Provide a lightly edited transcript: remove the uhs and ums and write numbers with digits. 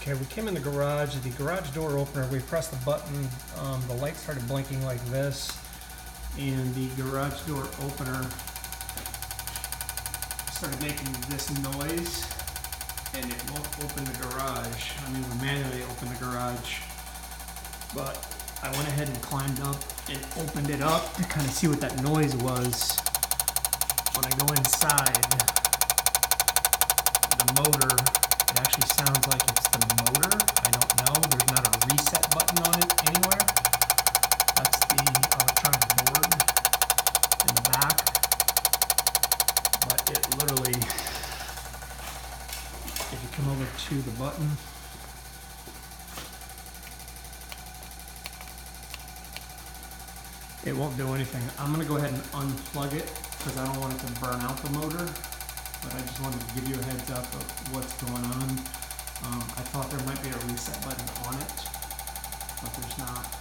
Okay, we came in the garage door opener, we pressed the button, the light started blinking like this, and the garage door opener started making this noise, and it won't open the garage. I mean, we manually opened the garage, but I went ahead and climbed up and opened it up to kind of see what that noise was. When I go inside, the motor, it actually sounds like it's the motor. I don't know. There's not a reset button on it anywhere. That's the electronic board in the back. But it literally, if you come over to the button, it won't do anything. I'm going to go ahead and unplug it because I don't want it to burn out the motor. But I just wanted to give you a heads up of what's going on. I thought there might be a reset button on it, but there's not.